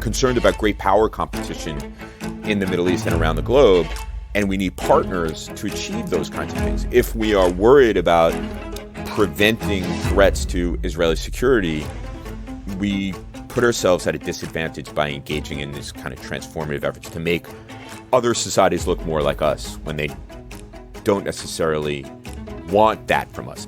concerned about great power competition in the Middle East and around the globe, and we need partners to achieve those kinds of things. If we are worried about preventing threats to Israeli security, we put ourselves at a disadvantage by engaging in this kind of transformative efforts to make other societies look more like us when they don't necessarily want that from us.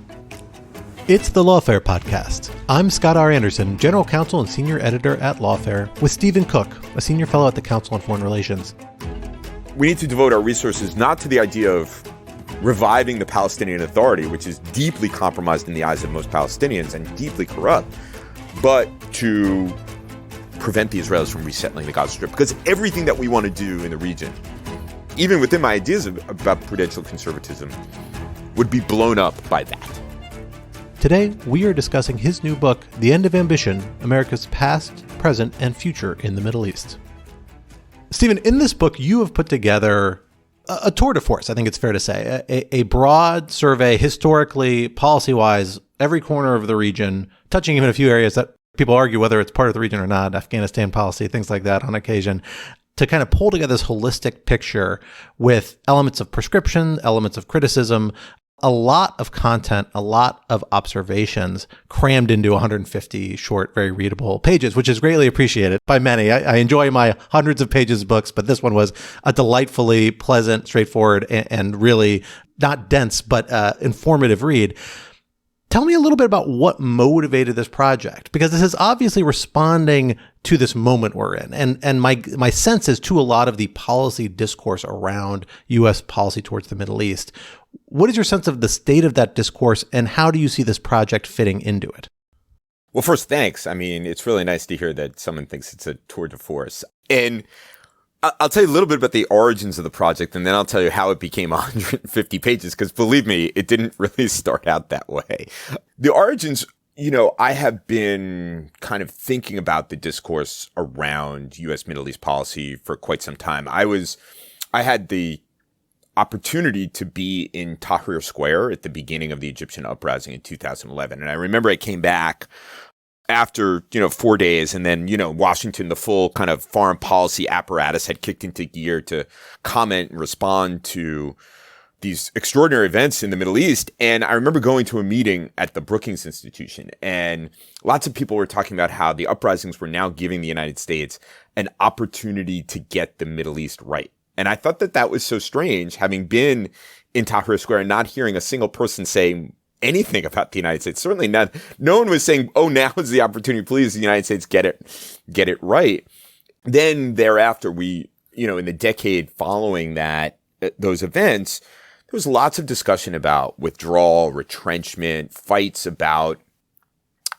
It's the Lawfare podcast. I'm Scott R. Anderson, General Counsel and Senior Editor at Lawfare, with Stephen Cook, a Senior Fellow at the Council on Foreign Relations. We need to devote our resources not to the idea of reviving the Palestinian Authority, which is deeply compromised in the eyes of most Palestinians and deeply corrupt, but to prevent the Israelis from resettling the Gaza Strip. Because everything that we want to do in the region, even within my ideas about prudential conservatism, would be blown up by that. Today, we are discussing his new book, The End of Ambition, America's Past, Present, and Future in the Middle East. Stephen, in this book, you have put together a tour de force, I think it's fair to say, a broad survey, historically, policy-wise, every corner of the region, touching even a few areas that people argue whether it's part of the region or not, Afghanistan policy, things like that on occasion, to kind of pull together this holistic picture with elements of prescription, elements of criticism, a lot of content, a lot of observations crammed into 150 short, very readable pages, which is greatly appreciated by many. I enjoy my hundreds of pages books, but this one was a delightfully pleasant, straightforward, and really not dense, but informative read. Tell me a little bit about what motivated this project, because this is obviously responding to this moment we're in. And my sense is to a lot of the policy discourse around U.S. policy towards the Middle East. What is your sense of the state of that discourse, and how do you see this project fitting into it? Well, first, thanks. I mean, it's really nice to hear that someone thinks it's a tour de force. And I'll tell you a little bit about the origins of the project, and then I'll tell you how it became 150 pages, because believe me, it didn't really start out that way. The origins, I have been kind of thinking about the discourse around U.S. Middle East policy for quite some time. I had the opportunity to be in Tahrir Square at the beginning of the Egyptian uprising in 2011. And I remember I came back after, 4 days, and then, Washington, the full kind of foreign policy apparatus had kicked into gear to comment and respond to these extraordinary events in the Middle East. And I remember going to a meeting at the Brookings Institution, and lots of people were talking about how the uprisings were now giving the United States an opportunity to get the Middle East right. And I thought that was so strange, having been in Tahrir Square and not hearing a single person say anything about the United States. Certainly not. No one was saying, "Oh, now is the opportunity. Please, the United States, get it right." Then thereafter, we, in the decade following those events, there was lots of discussion about withdrawal, retrenchment, fights about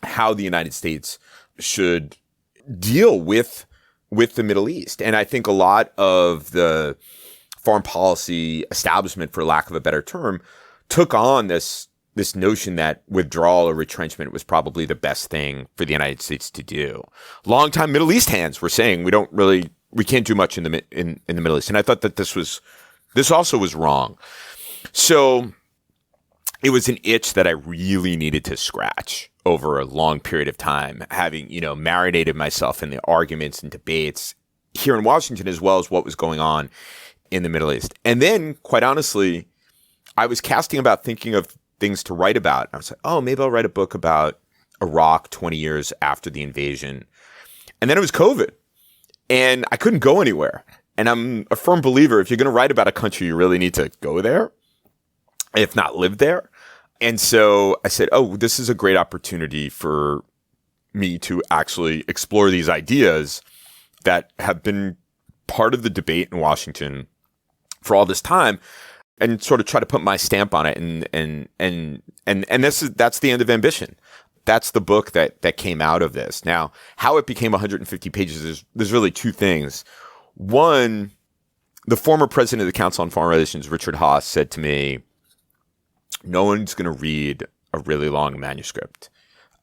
how the United States should deal with the Middle East. And I think a lot of the foreign policy establishment, for lack of a better term, took on this notion that withdrawal or retrenchment was probably the best thing for the United States to do. Longtime Middle East hands were saying we can't do much in the Middle East. And I thought that this also was wrong. So it was an itch that I really needed to scratch over a long period of time, having, marinated myself in the arguments and debates here in Washington, as well as what was going on in the Middle East. And then, quite honestly, I was casting about thinking of things to write about. I was like, oh, maybe I'll write a book about Iraq 20 years after the invasion. And then it was COVID, and I couldn't go anywhere. And I'm a firm believer, if you're going to write about a country, you really need to go there, if not live there. And so I said, oh, this is a great opportunity for me to actually explore these ideas that have been part of the debate in Washington for all this time, and sort of try to put my stamp on it. And that's the end of ambition. That's the book that came out of this. Now, how it became 150 pages there's really two things. One, the former president of the Council on Foreign Relations, Richard Haass, said to me, no one's going to read a really long manuscript.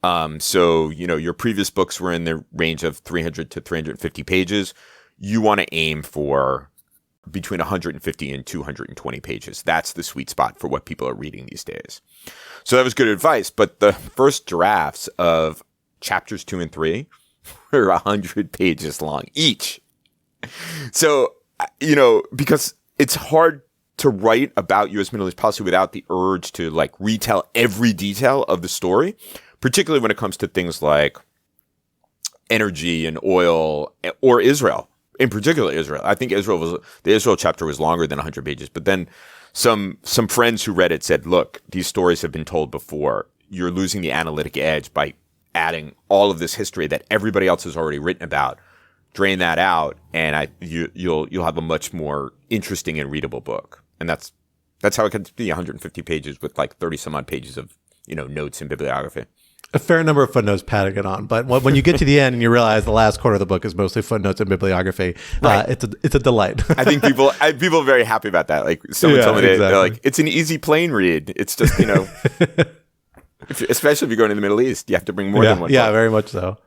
So, your previous books were in the range of 300 to 350 pages. You want to aim for between 150 and 220 pages. That's the sweet spot for what people are reading these days. So that was good advice. But the first drafts of chapters 2 and 3 were 100 pages long each. So, because it's hard to write about U.S. Middle East policy without the urge to like retell every detail of the story, particularly when it comes to things like energy and oil or Israel, in particular Israel. I think the Israel chapter was longer than 100 pages, but then some friends who read it said, look, these stories have been told before. You're losing the analytic edge by adding all of this history that everybody else has already written about. Drain that out, and you'll have a much more interesting and readable book. And that's how it could be 150 pages with like 30 some odd pages of notes and bibliography. A fair number of footnotes padding it on, but when you get to the end and you realize the last quarter of the book is mostly footnotes and bibliography, right. It's a delight. I think people are very happy about that. Like someone told me they're like, it's an easy plane read. It's just especially if you're going to the Middle East, you have to bring more than one. Yeah, book. very much so.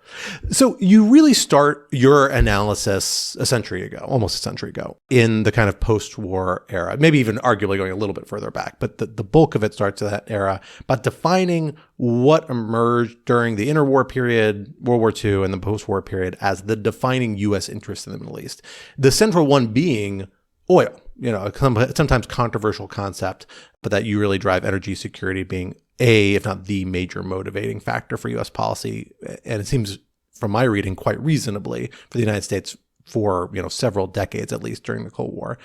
So you really start your analysis almost a century ago, in the kind of post-war era, maybe even arguably going a little bit further back. But the bulk of it starts at that era, about defining what emerged during the interwar period, World War II, and the post-war period as the defining U.S. interest in the Middle East. The central one being oil, a sometimes controversial concept, but that you really drive energy security being if not the major motivating factor for U.S. policy. And it seems, from my reading, quite reasonably for the United States for, several decades, at least during the Cold War.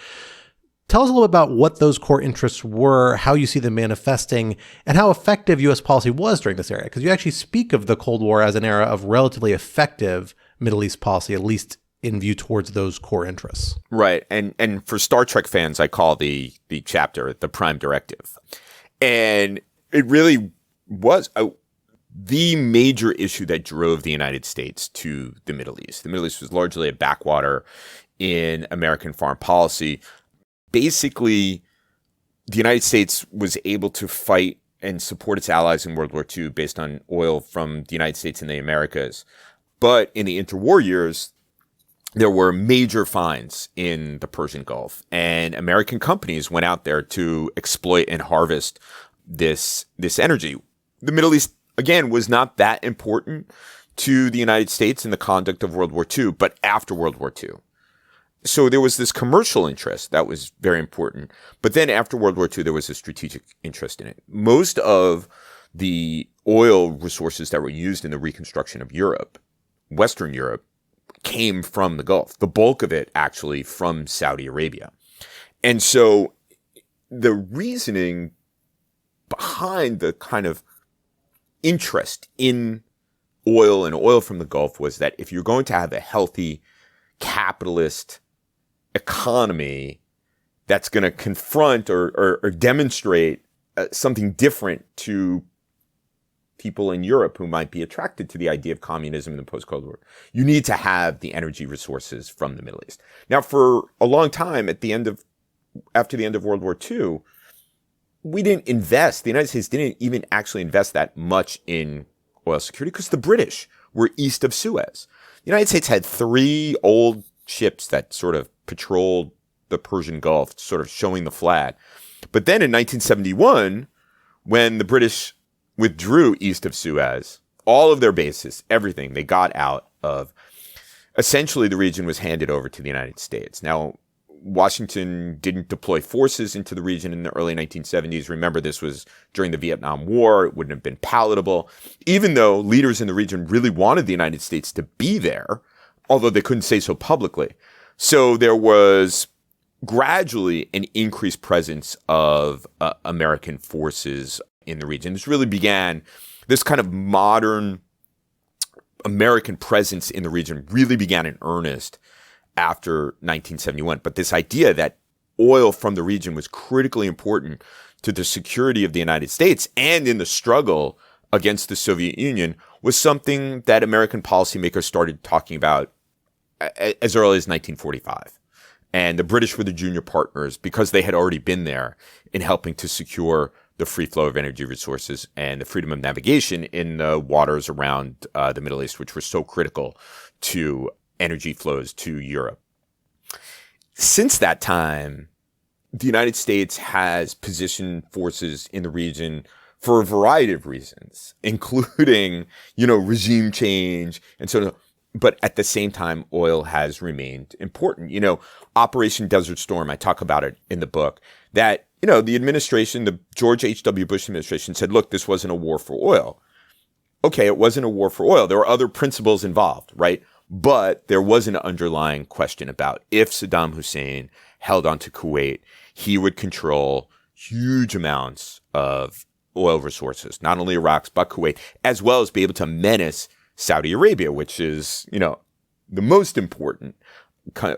Tell us a little about what those core interests were, how you see them manifesting, and how effective U.S. policy was during this era. Because you actually speak of the Cold War as an era of relatively effective Middle East policy, at least in view towards those core interests. Right. And for Star Trek fans, I call the chapter the Prime Directive. And it really was the major issue that drove the United States to the Middle East. The Middle East was largely a backwater in American foreign policy. Basically, the United States was able to fight and support its allies in World War II based on oil from the United States and the Americas. But in the interwar years, there were major finds in the Persian Gulf, and American companies went out there to exploit and harvest this energy. The Middle East, again, was not that important to the United States in the conduct of World War II, but after World War II. So there was this commercial interest that was very important. But then after World War II, there was a strategic interest in it. Most of the oil resources that were used in the reconstruction of Europe, Western Europe, came from the Gulf. The bulk of it actually from Saudi Arabia. And so the reasoning behind the kind of interest in oil and oil from the Gulf was that if you're going to have a healthy capitalist economy that's going to confront or demonstrate something different to people in Europe who might be attracted to the idea of communism in the post-Cold War, you need to have the energy resources from the Middle East. Now, for a long time, after the end of World War II, we didn't invest. The United States didn't even actually invest that much in oil security because the British were east of Suez. The United States had 3 old ships that sort of patrolled the Persian Gulf, sort of showing the flag. But then in 1971, when the British withdrew east of Suez, all of their bases, everything they got out of, essentially the region was handed over to the United States. Now, Washington didn't deploy forces into the region in the early 1970s. Remember, this was during the Vietnam War. It wouldn't have been palatable, even though leaders in the region really wanted the United States to be there, although they couldn't say so publicly. So there was gradually an increased presence of American forces in the region. This really began, this kind of modern American presence in the region really began in earnest after 1971. But this idea that oil from the region was critically important to the security of the United States and in the struggle against the Soviet Union was something that American policymakers started talking about as early as 1945. And the British were the junior partners because they had already been there in helping to secure the free flow of energy resources and the freedom of navigation in the waters around the Middle East, which were so critical to energy flows to Europe. Since that time, the United States has positioned forces in the region for a variety of reasons, including, regime change and so on. But at the same time, oil has remained important. Operation Desert Storm, I talk about it in the book, that, the administration, the George H.W. Bush administration said, look, this wasn't a war for oil. Okay, it wasn't a war for oil. There were other principles involved, right? But there was an underlying question about if Saddam Hussein held on to Kuwait, he would control huge amounts of oil resources, not only Iraq's, but Kuwait, as well as be able to menace Saudi Arabia, which is, the most important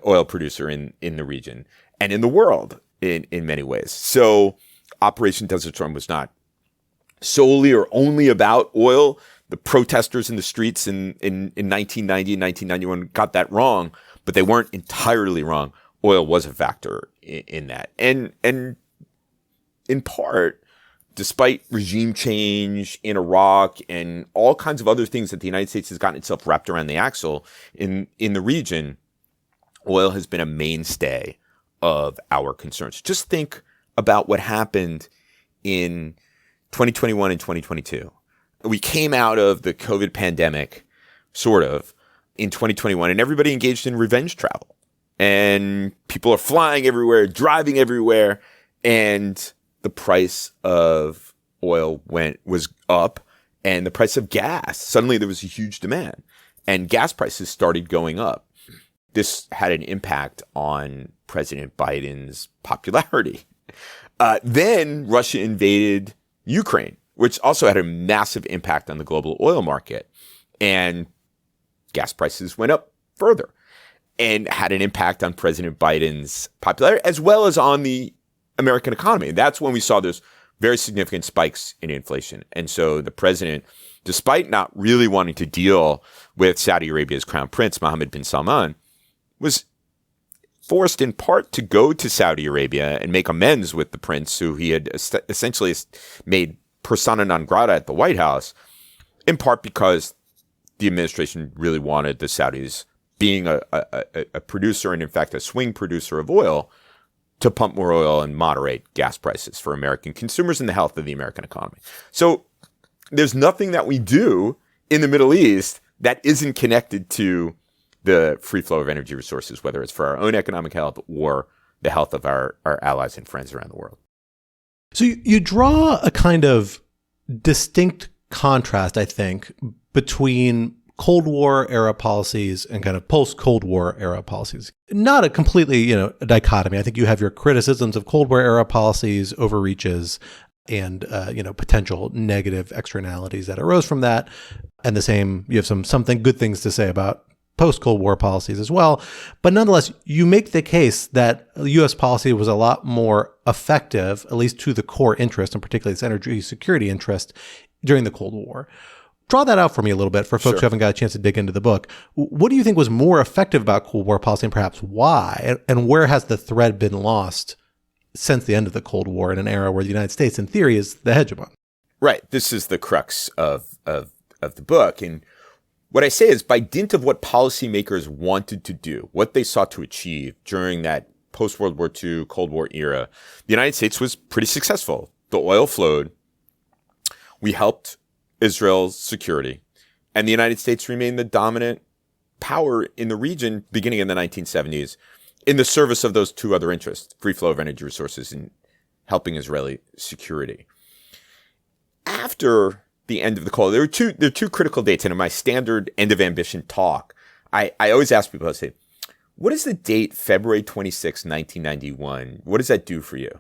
oil producer in the region and in the world in many ways. So Operation Desert Storm was not solely or only about oil. The protesters in the streets in 1990 and 1991 got that wrong, but they weren't entirely wrong. Oil was a factor in that. And in part, despite regime change in Iraq and all kinds of other things that the United States has gotten itself wrapped around the axle in the region, oil has been a mainstay of our concerns. Just think about what happened in 2021 and 2022. We came out of the COVID pandemic, sort of, in 2021, and everybody engaged in revenge travel. And people are flying everywhere, driving everywhere, and the price of oil was up, and the price of gas, suddenly there was a huge demand, and gas prices started going up. This had an impact on President Biden's popularity. Then Russia invaded Ukraine, which also had a massive impact on the global oil market. And gas prices went up further and had an impact on President Biden's popularity, as well as on the American economy. And that's when we saw those very significant spikes in inflation. And so the president, despite not really wanting to deal with Saudi Arabia's crown prince, Mohammed bin Salman, was forced in part to go to Saudi Arabia and make amends with the prince, who he had essentially made persona non grata at the White House, in part because the administration really wanted the Saudis, being a producer and in fact a swing producer of oil, to pump more oil and moderate gas prices for American consumers and the health of the American economy. So there's nothing that we do in the Middle East that isn't connected to the free flow of energy resources, whether it's for our own economic health or the health of our allies and friends around the world. So you draw a kind of distinct contrast, I think, between Cold War era policies and kind of post-Cold War era policies. Not a completely, a dichotomy. I think you have your criticisms of Cold War era policies, overreaches, and potential negative externalities that arose from that. And the same, you have something good things to say about post-Cold War policies as well. But nonetheless, you make the case that U.S. policy was a lot more effective, at least to the core interest, and particularly its energy security interest, during the Cold War. Draw that out for me a little bit for folks who haven't got a chance to dig into the book. What do you think was more effective about Cold War policy, and perhaps why? And where has the thread been lost since the end of the Cold War in an era where the United States, in theory, is the hegemon? Right. This is the crux of the book. And what I say is, by dint of what policymakers wanted to do, what they sought to achieve during that post-World War II, Cold War era, the United States was pretty successful. The oil flowed. We helped Israel's security. And the United States remained the dominant power in the region beginning in the 1970s in the service of those two other interests, free flow of energy resources and helping Israeli security. After the end of the Cold War, there are two critical dates. And in my standard end of ambition talk, I always ask people, I say, what is the date February 26, 1991? What does that do for you?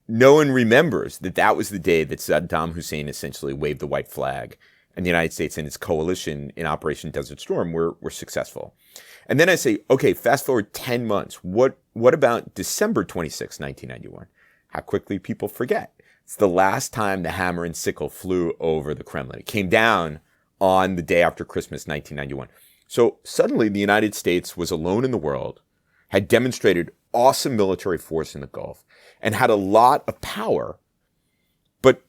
No one remembers that was the day that Saddam Hussein essentially waved the white flag and the United States and its coalition in Operation Desert Storm were successful. And then I say, okay, fast forward 10 months. What about December 26, 1991? How quickly people forget. It's the last time the hammer and sickle flew over the Kremlin. It came down on the day after Christmas, 1991. So suddenly the United States was alone in the world, had demonstrated awesome military force in the Gulf, and had a lot of power, but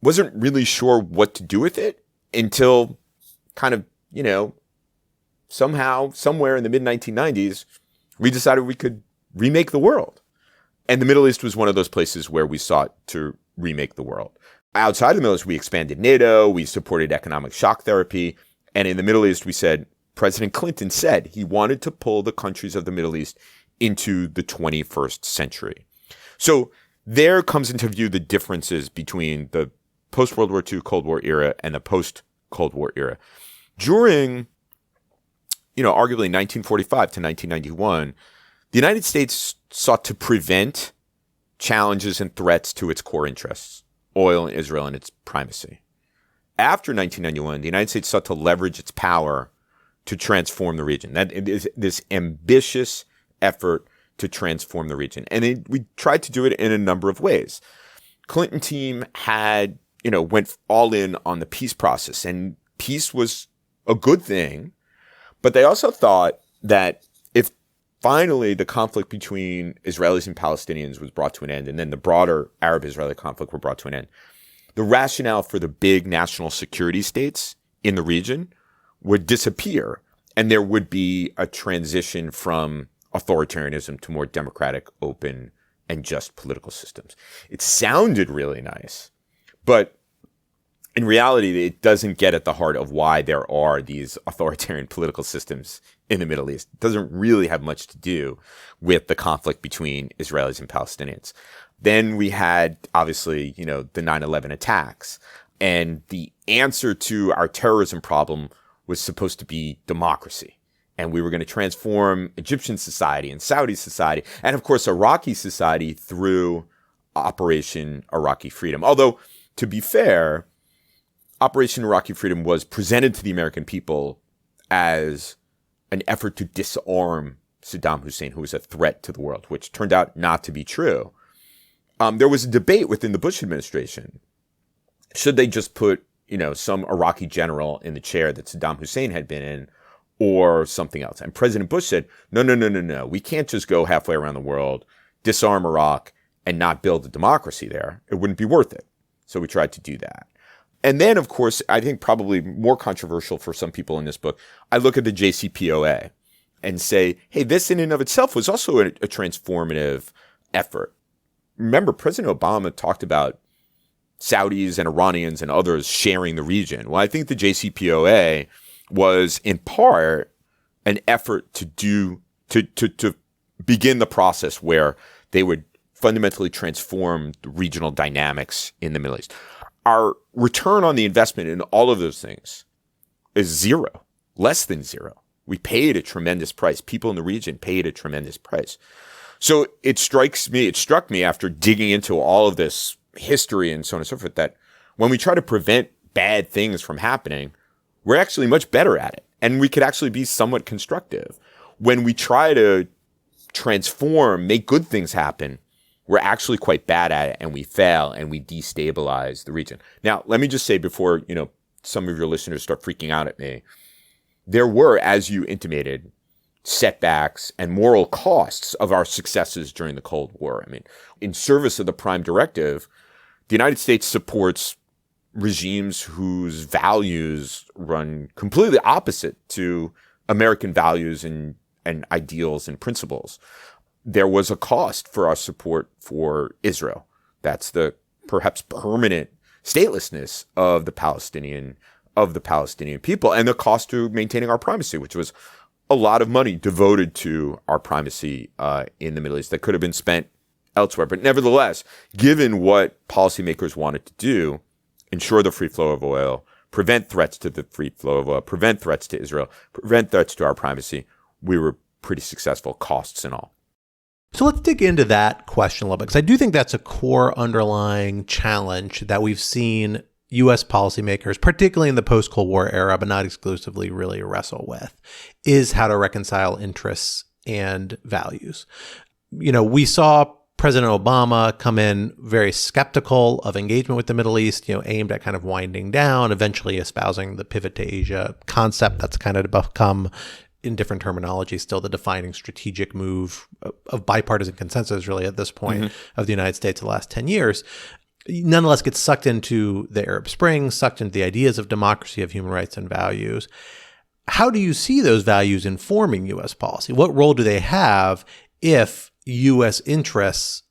wasn't really sure what to do with it until kind of, somehow, somewhere in the mid-1990s, we decided we could remake the world. And the Middle East was one of those places where we sought to remake the world. Outside of the Middle East, we expanded NATO, we supported economic shock therapy, and in the Middle East, we said, President Clinton said he wanted to pull the countries of the Middle East into the 21st century. So there comes into view the differences between the post-World War II Cold War era and the post-Cold War era. During, arguably 1945 to 1991, the United States sought to prevent challenges and threats to its core interests, oil and Israel and its primacy. After 1991, the United States sought to leverage its power to transform the region. That is this ambitious effort to transform the region. And we tried to do it in a number of ways. Clinton team had, went all in on the peace process, and peace was a good thing. But they also thought that if finally the conflict between Israelis and Palestinians was brought to an end, and then the broader Arab-Israeli conflict were brought to an end, the rationale for the big national security states in the region would disappear, and there would be a transition from authoritarianism to more democratic, open, and just political systems. It sounded really nice, but in reality, it doesn't get at the heart of why there are these authoritarian political systems in the Middle East. It doesn't really have much to do with the conflict between Israelis and Palestinians. Then we had, obviously, the 9/11 attacks, and the answer to our terrorism problem was supposed to be democracy. And we were going to transform Egyptian society and Saudi society, and of course, Iraqi society through Operation Iraqi Freedom. Although, to be fair, Operation Iraqi Freedom was presented to the American people as an effort to disarm Saddam Hussein, who was a threat to the world, which turned out not to be true. There was a debate within the Bush administration. Should they just put, some Iraqi general in the chair that Saddam Hussein had been in, or something else? And President Bush said, no. We can't just go halfway around the world, disarm Iraq, and not build a democracy there. It wouldn't be worth it. So we tried to do that. And then, of course, I think probably more controversial for some people in this book, I look at the JCPOA and say, hey, this in and of itself was also a transformative effort. Remember, President Obama talked about Saudis and Iranians and others sharing the region. Well, I think the JCPOA was in part an effort to begin the process where they would fundamentally transform the regional dynamics in the Middle East. Our return on the investment in all of those things is zero, less than zero. We paid a tremendous price. People in the region paid a tremendous price. So it struck me after digging into all of this history and so on and so forth, that when we try to prevent bad things from happening, we're actually much better at it. And we could actually be somewhat constructive. When we try to transform, make good things happen, we're actually quite bad at it, and we fail and we destabilize the region. Now, let me just say before, some of your listeners start freaking out at me, there were, as you intimated, setbacks and moral costs of our successes during the Cold War. I mean, in service of the Prime Directive, the United States supports regimes whose values run completely opposite to American values and ideals and principles. There was a cost for our support for Israel. That's the perhaps permanent statelessness of the Palestinian people, and the cost to maintaining our primacy, which was a lot of money devoted to our primacy in the Middle East that could have been spent elsewhere. But nevertheless, given what policymakers wanted to do, ensure the free flow of oil, prevent threats to the free flow of oil, prevent threats to Israel, prevent threats to our primacy, we were pretty successful, costs and all. So let's dig into that question a little bit, because I do think that's a core underlying challenge that we've seen U.S. policymakers, particularly in the post-Cold War era, but not exclusively, really wrestle with, is how to reconcile interests and values. We saw President Obama come in very skeptical of engagement with the Middle East, aimed at kind of winding down, eventually espousing the pivot to Asia concept that's kind of become, in different terminology, still the defining strategic move of bipartisan consensus, really, at this point of the United States the last 10 years. Nonetheless, gets sucked into the Arab Spring, sucked into the ideas of democracy, of human rights and values. How do you see those values informing U.S. policy? What role do they have if U.S. interests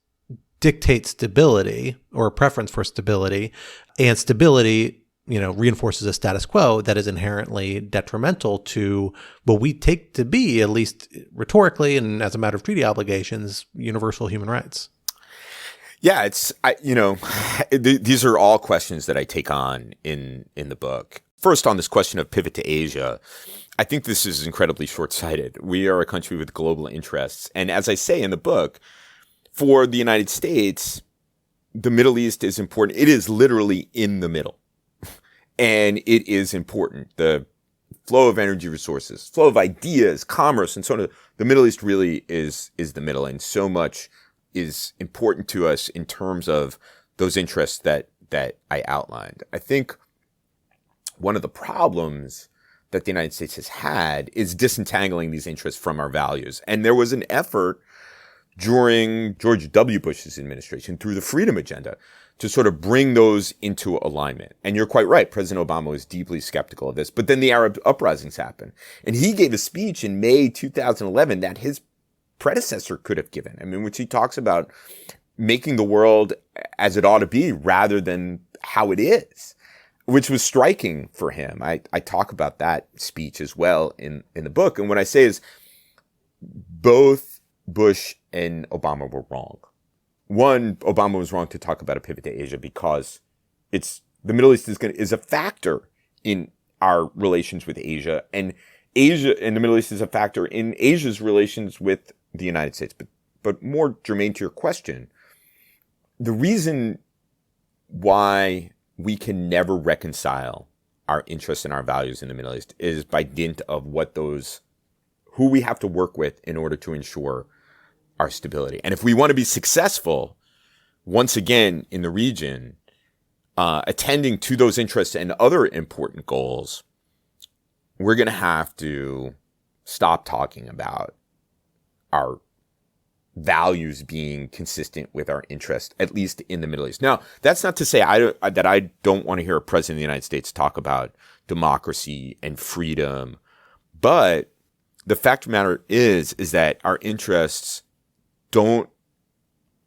dictate stability or a preference for stability, and stability reinforces a status quo that is inherently detrimental to what we take to be, at least rhetorically and as a matter of treaty obligations, universal human rights. Yeah, these are all questions that I take on in the book. First, on this question of pivot to Asia, I think this is incredibly short-sighted. We are a country with global interests. And as I say in the book, for the United States, the Middle East is important. It is literally in the middle. And it is important. The flow of energy resources, flow of ideas, commerce, and so on. The Middle East really is the middle. And so much is important to us in terms of those interests that I outlined. I think one of the problems that the United States has had is disentangling these interests from our values. And there was an effort during George W. Bush's administration through the Freedom Agenda to sort of bring those into alignment. And you're quite right. President Obama was deeply skeptical of this. But then the Arab uprisings happened. And he gave a speech in May 2011 that his predecessor could have given. I mean, which he talks about making the world as it ought to be rather than how it is, which was striking for him. I talk about that speech as well in the book. And what I say is both Bush and Obama were wrong. One, Obama was wrong to talk about a pivot to Asia because the Middle East is a factor in our relations with Asia, and Asia and the Middle East is a factor in Asia's relations with the United States. But more germane to your question, the reason why we can never reconcile our interests and our values in the Middle East is by dint of who we have to work with in order to ensure our stability. And if we want to be successful, once again, in the region, attending to those interests and other important goals, we're going to have to stop talking about our values being consistent with our interest, at least in the Middle East. Now, that's not to say that I don't want to hear a president of the United States talk about democracy and freedom, but the fact of the matter is that our interests don't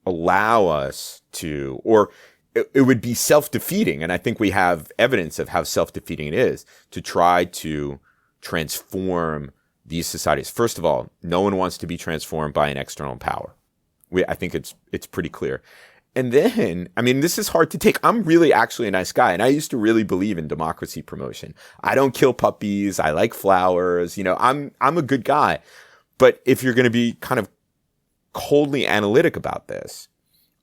allow us to, or it would be self-defeating, and I think we have evidence of how self-defeating it is, to try to transform these societies. First of all, no one wants to be transformed by an external power. I think it's pretty clear. And then, I mean, this is hard to take. I'm really actually a nice guy, and I used to really believe in democracy promotion. I don't kill puppies. I like flowers. I'm a good guy. But if you're going to be kind of coldly analytic about this,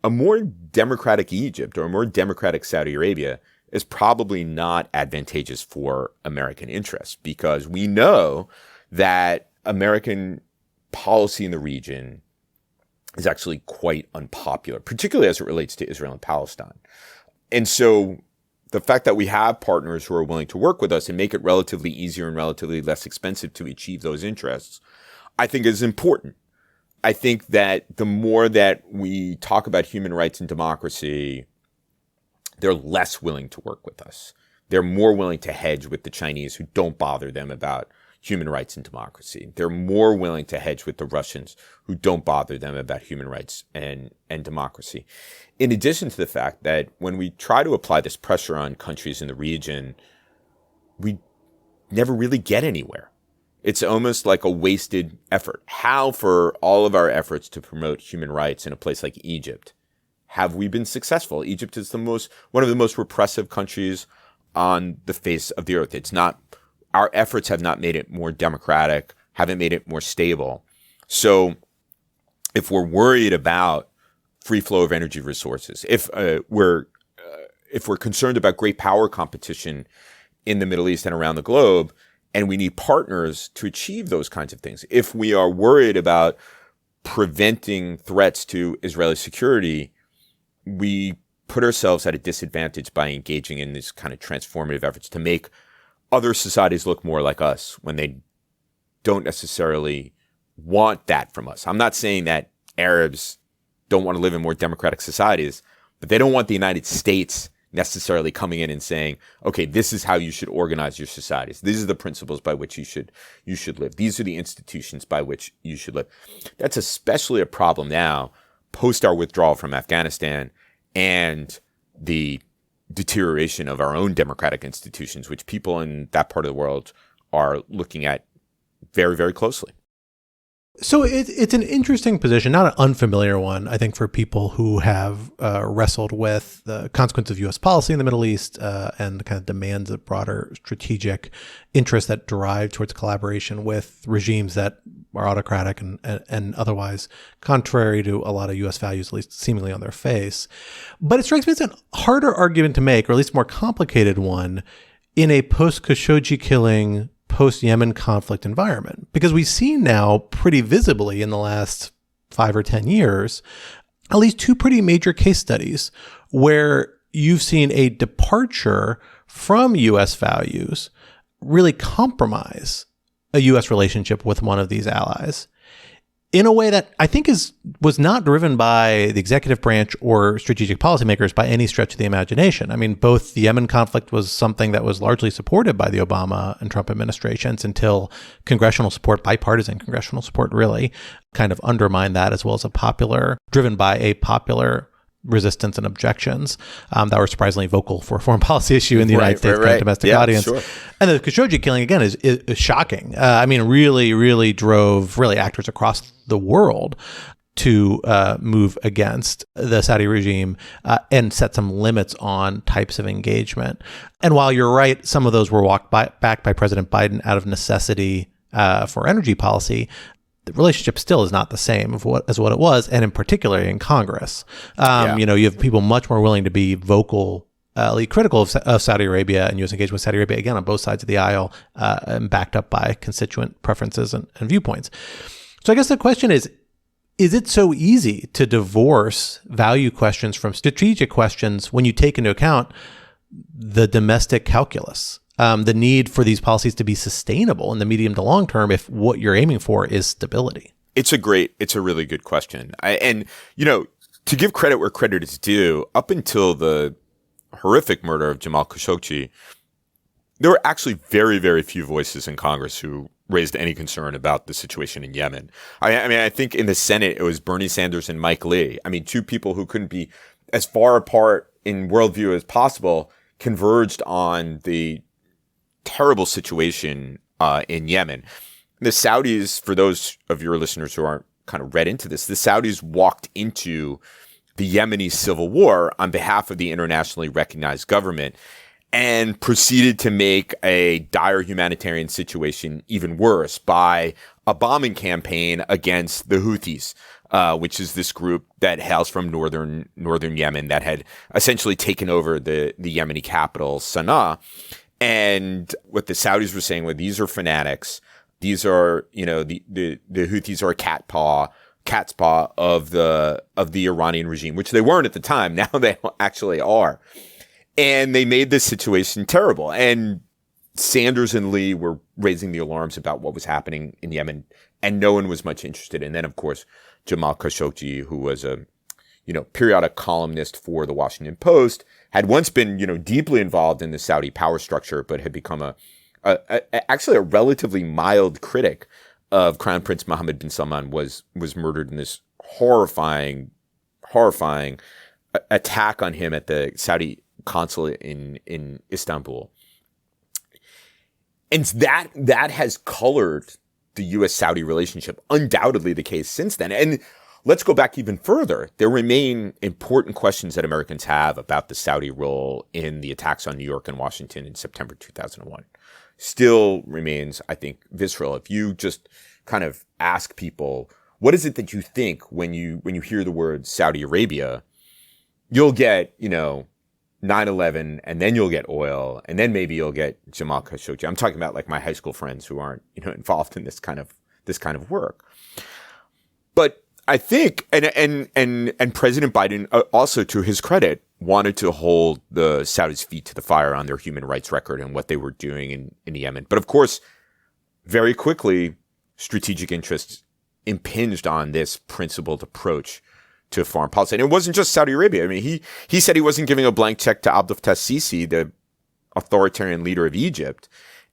a more democratic Egypt or a more democratic Saudi Arabia is probably not advantageous for American interests, because we know that American policy in the region is actually quite unpopular, particularly as it relates to Israel and Palestine. And so the fact that we have partners who are willing to work with us and make it relatively easier and relatively less expensive to achieve those interests, I think is important. I think that the more that we talk about human rights and democracy, they're less willing to work with us. They're more willing to hedge with the Chinese, who don't bother them about human rights and democracy. They're more willing to hedge with the Russians, who don't bother them about human rights and democracy. In addition to the fact that when we try to apply this pressure on countries in the region, we never really get anywhere. It's almost like a wasted effort. How, for all of our efforts to promote human rights in a place like Egypt, have we been successful? Egypt is one of the most repressive countries on the face of the earth. Our efforts have not made it more democratic, haven't made it more stable. So if we're worried about free flow of energy resources, if we're concerned about great power competition in the Middle East and around the globe, and we need partners to achieve those kinds of things, if we are worried about preventing threats to Israeli security, we put ourselves at a disadvantage by engaging in these kind of transformative efforts to make other societies look more like us when they don't necessarily want that from us. I'm not saying that Arabs don't want to live in more democratic societies, but they don't want the United States necessarily coming in and saying, okay, this is how you should organize your societies. These are the principles by which you should live. These are the institutions by which you should live. That's especially a problem now, post our withdrawal from Afghanistan and the deterioration of our own democratic institutions, which people in that part of the world are looking at very, very closely. So it's an interesting position, not an unfamiliar one, I think, for people who have wrestled with the consequence of U.S. policy in the Middle East and the kind of demands of broader strategic interests that drive towards collaboration with regimes that are autocratic and otherwise contrary to a lot of U.S. values, at least seemingly on their face. But it strikes me as a harder argument to make, or at least more complicated one, in a post-Khashoggi killing, post-Yemen conflict environment. Because we've seen now pretty visibly in the last 5 or 10 years, at least 2 pretty major case studies where you've seen a departure from U.S. values really compromise a U.S. relationship with one of these allies in a way that I think was not driven by the executive branch or strategic policymakers by any stretch of the imagination. I mean, both the Yemen conflict was something that was largely supported by the Obama and Trump administrations until congressional support, bipartisan congressional support, really kind of undermined that, as well as driven by a popular resistance and objections that were surprisingly vocal for a foreign policy issue in the United States kind of domestic audience. Sure. And the Khashoggi killing, again, is shocking. I mean, really drove actors across the world to move against the Saudi regime and set some limits on types of engagement. And while you're right, some of those were walked back by President Biden out of necessity for energy policy, the relationship still is not the same as what it was, and in particular in Congress. You have people much more willing to be vocally critical of Saudi Arabia and U.S. engagement with Saudi Arabia, again, on both sides of the aisle, and backed up by constituent preferences and viewpoints. So I guess the question is it so easy to divorce value questions from strategic questions when you take into account the domestic calculus? The need for these policies to be sustainable in the medium to long term if what you're aiming for is stability? It's a really good question. To give credit where credit is due, up until the horrific murder of Jamal Khashoggi, there were actually very, very few voices in Congress who raised any concern about the situation in Yemen. I think in the Senate, it was Bernie Sanders and Mike Lee. I mean, 2 people who couldn't be as far apart in worldview as possible converged on the terrible situation in Yemen. The Saudis, for those of your listeners who aren't kind of read into this, the Saudis walked into the Yemeni civil war on behalf of the internationally recognized government and proceeded to make a dire humanitarian situation even worse by a bombing campaign against the Houthis, which is this group that hails from northern Yemen that had essentially taken over the Yemeni capital, Sana'a. And what the Saudis were saying, well, these are fanatics. These are, the Houthis are cat's paw of the Iranian regime, which they weren't at the time. Now they actually are. And they made this situation terrible. And Sanders and Lee were raising the alarms about what was happening in Yemen, and no one was much interested. And then, of course, Jamal Khashoggi, who was a periodic columnist for the Washington Post, had once been, deeply involved in the Saudi power structure, but had become actually a relatively mild critic of Crown Prince Mohammed bin Salman, was murdered in this horrifying attack on him at the Saudi consulate in Istanbul. And that has colored the U.S.-Saudi relationship, undoubtedly the case since then. And let's go back even further. There remain important questions that Americans have about the Saudi role in the attacks on New York and Washington in September 2001. Still remains, I think, visceral. If you just kind of ask people, what is it that you think when you hear the word Saudi Arabia, you'll get, 9/11, and then you'll get oil, and then maybe you'll get Jamal Khashoggi. I'm talking about like my high school friends who aren't, involved in this kind of work. But I think, and President Biden, also to his credit, wanted to hold the Saudis' feet to the fire on their human rights record and what they were doing in Yemen. But of course, very quickly, strategic interests impinged on this principled approach to foreign policy. And it wasn't just Saudi Arabia. I mean, he said he wasn't giving a blank check to Abdel Fattah Sisi, the authoritarian leader of Egypt.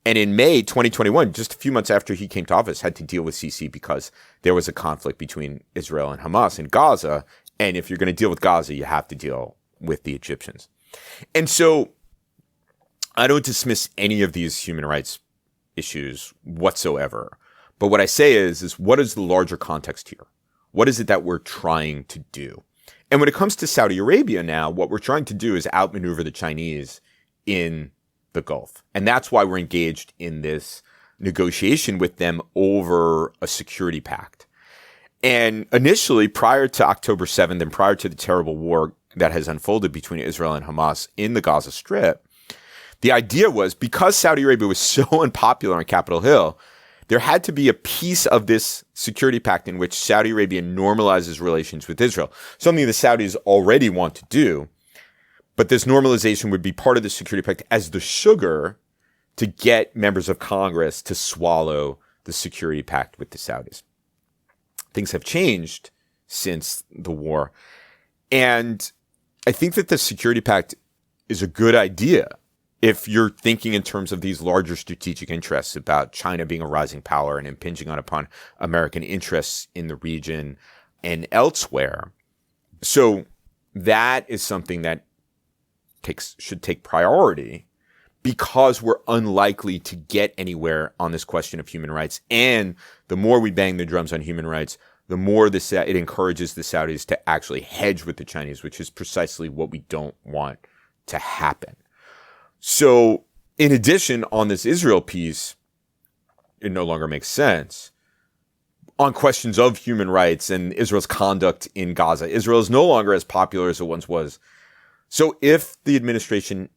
And in May 2021, just a few months after he came to office, had to deal with Sisi because there was a conflict between Israel and Hamas in Gaza. And if you're going to deal with Gaza, you have to deal with the Egyptians. And so I don't dismiss any of these human rights issues whatsoever. But what I say is what is the larger context here? What is it that we're trying to do? And when it comes to Saudi Arabia now, what we're trying to do is outmaneuver the Chinese in the Gulf. And that's why we're engaged in this negotiation with them over a security pact. And initially, prior to October 7th and prior to the terrible war that has unfolded between Israel and Hamas in the Gaza Strip, the idea was because Saudi Arabia was so unpopular on Capitol Hill, there had to be a piece of this security pact in which Saudi Arabia normalizes relations with Israel, something the Saudis already want to do. But this normalization would be part of the security pact as the sugar to get members of Congress to swallow the security pact with the Saudis. Things have changed since the war. And I think that the security pact is a good idea if you're thinking in terms of these larger strategic interests about China being a rising power and impinging upon American interests in the region and elsewhere. So that is something that should take priority because we're unlikely to get anywhere on this question of human rights. And the more we bang the drums on human rights, the more it encourages the Saudis to actually hedge with the Chinese, which is precisely what we don't want to happen. So in addition, on this Israel piece, it no longer makes sense. On questions of human rights and Israel's conduct in Gaza, Israel is no longer as popular as it once was. So if the administration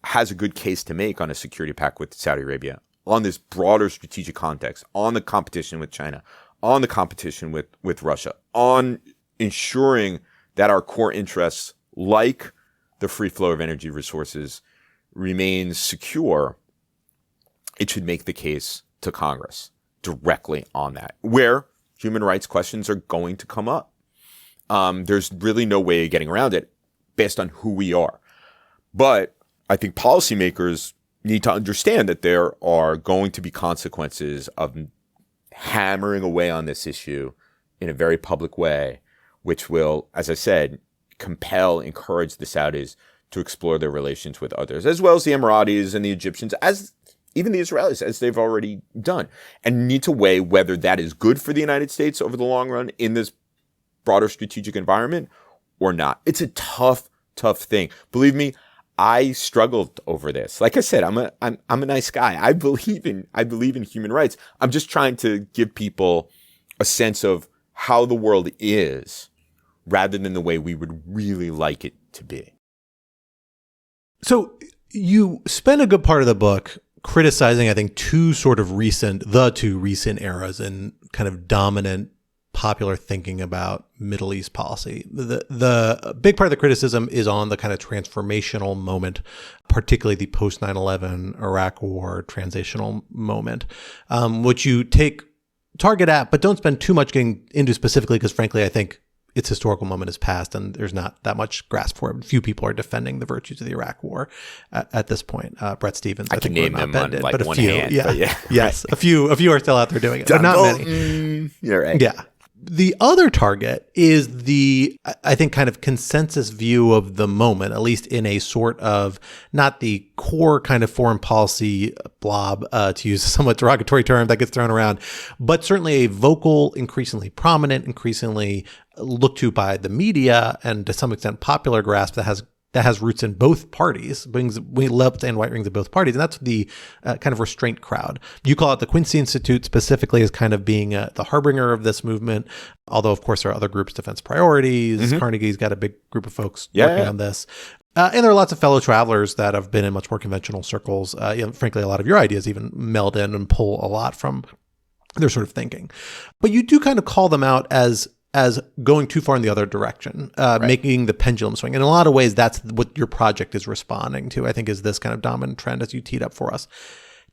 has a good case to make on a security pact with Saudi Arabia, on this broader strategic context, on the competition with China, on the competition with Russia, on ensuring that our core interests, like the free flow of energy resources, remains secure, it should make the case to Congress directly on that, where human rights questions are going to come up. There's really no way of getting around it based on who we are. But I think policymakers need to understand that there are going to be consequences of hammering away on this issue in a very public way, which will, as I said, encourage the Saudis to explore their relations with others, as well as the Emiratis and the Egyptians, as even the Israelis, as they've already done, and need to weigh whether that is good for the United States over the long run in this broader strategic environment or not. It's a tough thing. Believe me, I struggled over this. Like I said, I'm a nice guy. I believe in human rights. I'm just trying to give people a sense of how the world is rather than the way we would really like it to be. So you spend a good part of the book criticizing, I think, the two recent eras in kind of dominant popular thinking about Middle East policy. The big part of the criticism is on the kind of transformational moment, particularly the post 9/11 Iraq War transitional moment, which you target at, but don't spend too much getting into specifically because, frankly, I think its historical moment is past and there's not that much grasp for it. Few people are defending the virtues of the Iraq War at this point. Bret Stephens, I can name them on but a one few, hand. Yeah, but yeah. Yes, a few are still out there doing it, but not many. You're right. Yeah. The other target is the, I think, kind of consensus view of the moment, at least in a sort of, not the core kind of foreign policy blob, to use a somewhat derogatory term that gets thrown around, but certainly a vocal, increasingly prominent, increasingly looked to by the media, and to some extent popular grasp that has roots in both parties, brings left and right wings of both parties, and that's the kind of restraint crowd. You call it the Quincy Institute specifically as kind of being the harbinger of this movement, although of course there are other groups, Defense Priorities, mm-hmm. Carnegie's got a big group of folks working on this. And there are lots of fellow travelers that have been in much more conventional circles. Frankly, a lot of your ideas even meld in and pull a lot from their sort of thinking. But you do kind of call them out as going too far in the other direction, right. Making the pendulum swing. In a lot of ways, that's what your project is responding to, I think, is this kind of dominant trend as you teed up for us.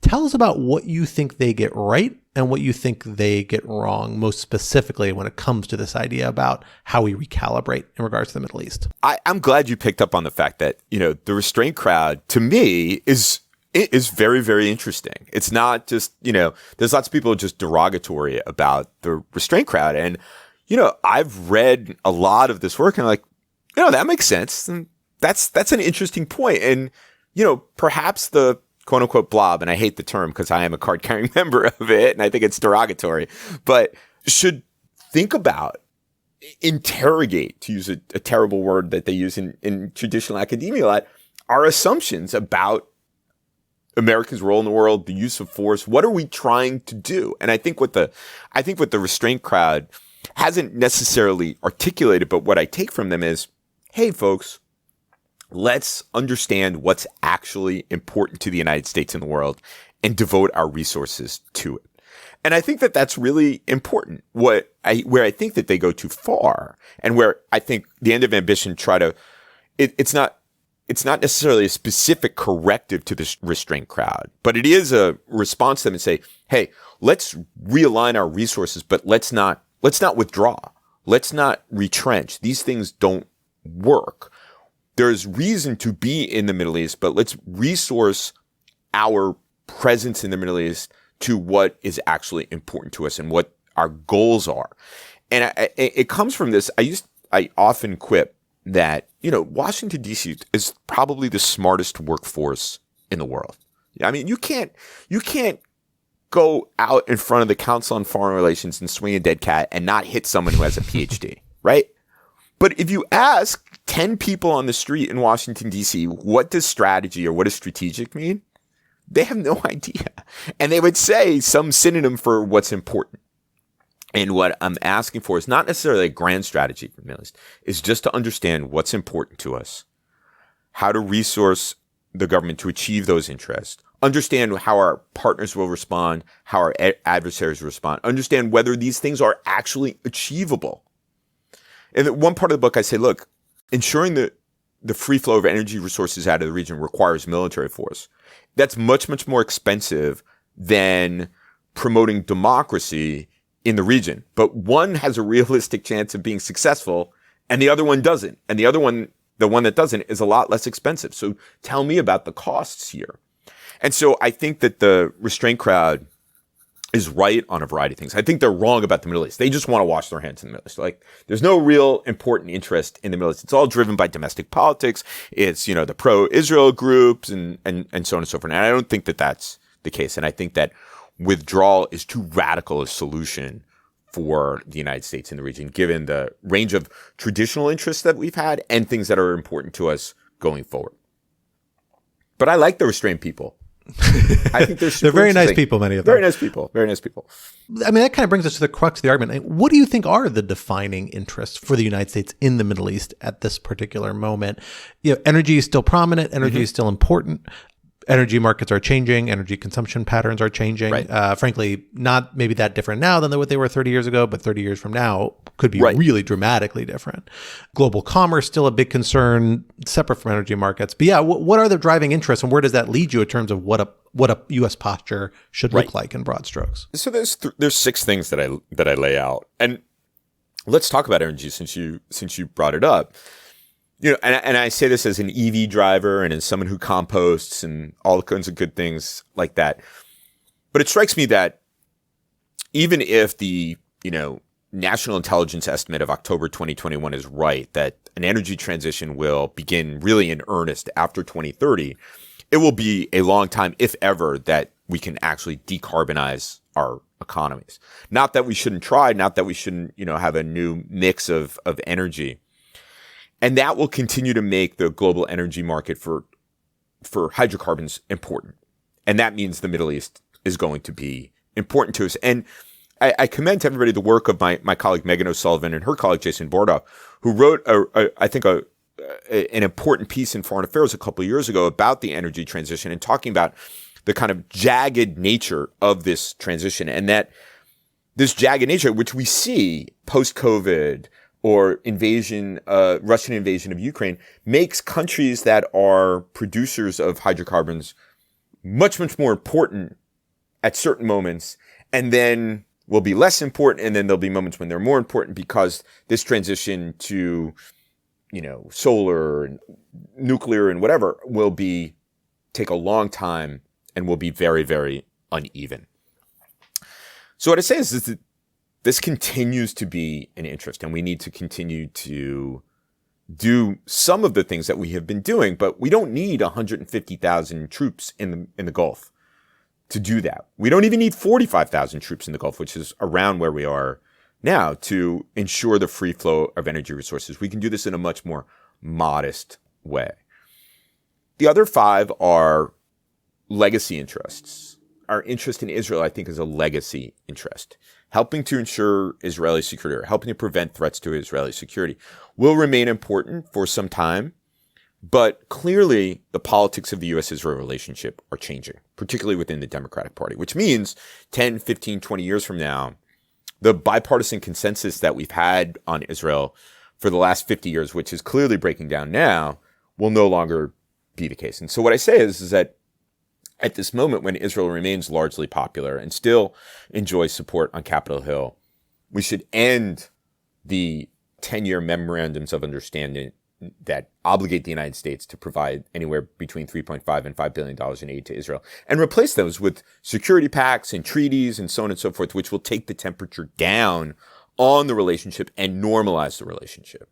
Tell us about what you think they get right and what you think they get wrong, most specifically when it comes to this idea about how we recalibrate in regards to the Middle East. I'm glad you picked up on the fact that, the restraint crowd, to me, is very, very interesting. It's not just, there's lots of people just derogatory about the restraint crowd. And I've read a lot of this work and I'm like, that makes sense. And that's an interesting point. And, perhaps the quote unquote blob, and I hate the term because I am a card carrying member of it and I think it's derogatory, but should think about, interrogate, to use a terrible word that they use in traditional academia a lot, our assumptions about America's role in the world, the use of force. What are we trying to do? And I think what the Restraint Crowd hasn't necessarily articulated, but what I take from them is, hey, folks, let's understand what's actually important to the United States and the world and devote our resources to it. And I think that that's really important. Where I think that they go too far, and where I think the End of Ambition it's not necessarily a specific corrective to this Restraint Crowd, but it is a response to them and say, hey, let's realign our resources, but let's not withdraw. Let's not retrench. These things don't work. There's reason to be in the Middle East, but let's resource our presence in the Middle East to what is actually important to us and what our goals are. And it comes from this. I often quip that, Washington, D.C. is probably the smartest workforce in the world. I mean, you can't go out in front of the Council on Foreign Relations and swing a dead cat and not hit someone who has a PhD, right? But if you ask 10 people on the street in Washington, D.C., what does strategy or what does strategic mean? They have no idea. And they would say some synonym for what's important. And what I'm asking for is not necessarily a grand strategy for the Middle East, is just to understand what's important to us, how to resource the government to achieve those interests, understand how our partners will respond, how our adversaries respond, understand whether these things are actually achievable. And one part of the book I say, look, ensuring the free flow of energy resources out of the region requires military force. That's much, much more expensive than promoting democracy in the region. But one has a realistic chance of being successful and the other one doesn't. And the one that doesn't is a lot less expensive. So tell me about the costs here. And so I think that the Restraint Crowd is right on a variety of things. I think they're wrong about the Middle East. They just want to wash their hands in the Middle East. Like, there's no real important interest in the Middle East. It's all driven by domestic politics. It's, the pro-Israel groups and so on and so forth. And I don't think that that's the case. And I think that withdrawal is too radical a solution for the United States in the region, given the range of traditional interests that we've had and things that are important to us going forward. But I like the restrained people. I think they're very nice people, many of them. Very nice people. Very nice people. I mean, that kind of brings us to the crux of the argument. What do you think are the defining interests for the United States in the Middle East at this particular moment? Energy is still prominent. Energy is still important. Energy markets are changing. Energy consumption patterns are changing. Right. Frankly, not maybe that different now than what they were 30 years ago, but 30 years from now could be really dramatically different. Global commerce still a big concern, separate from energy markets. But yeah, what are the driving interests, and where does that lead you in terms of what a U.S. posture should look like in broad strokes? So there's 6 things that I lay out, and let's talk about energy since you brought it up. And I say this as an EV driver and as someone who composts and all kinds of good things like that. But it strikes me that even if the, national intelligence estimate of October 2021 is right, that an energy transition will begin really in earnest after 2030, it will be a long time, if ever, that we can actually decarbonize our economies. Not that we shouldn't try, not that we shouldn't, have a new mix of energy. And that will continue to make the global energy market for hydrocarbons important. And that means the Middle East is going to be important to us. And I commend to everybody the work of my colleague Megan O'Sullivan and her colleague Jason Bordoff, who wrote, an important piece in Foreign Affairs a couple of years ago about the energy transition and talking about the kind of jagged nature of this transition. And that this jagged nature, which we see post-COVID, or Russian invasion of Ukraine, makes countries that are producers of hydrocarbons much, much more important at certain moments, and then will be less important, and then there'll be moments when they're more important because this transition to, solar and nuclear and whatever will take a long time and will be very, very uneven. So what I say is that this continues to be an interest, and we need to continue to do some of the things that we have been doing, but we don't need 150,000 troops in the Gulf to do that. We don't even need 45,000 troops in the Gulf, which is around where we are now, to ensure the free flow of energy resources. We can do this in a much more modest way. The other 5 are legacy interests. Our interest in Israel, I think, is a legacy interest. Helping to ensure Israeli security, or helping to prevent threats to Israeli security, will remain important for some time. But clearly, the politics of the U.S.-Israel relationship are changing, particularly within the Democratic Party, which means 10, 15, 20 years from now, the bipartisan consensus that we've had on Israel for the last 50 years, which is clearly breaking down now, will no longer be the case. And so what I say is that at this moment, when Israel remains largely popular and still enjoys support on Capitol Hill, we should end the 10-year memorandums of understanding that obligate the United States to provide anywhere between $3.5 and $5 billion in aid to Israel, and replace those with security pacts and treaties and so on and so forth, which will take the temperature down on the relationship and normalize the relationship.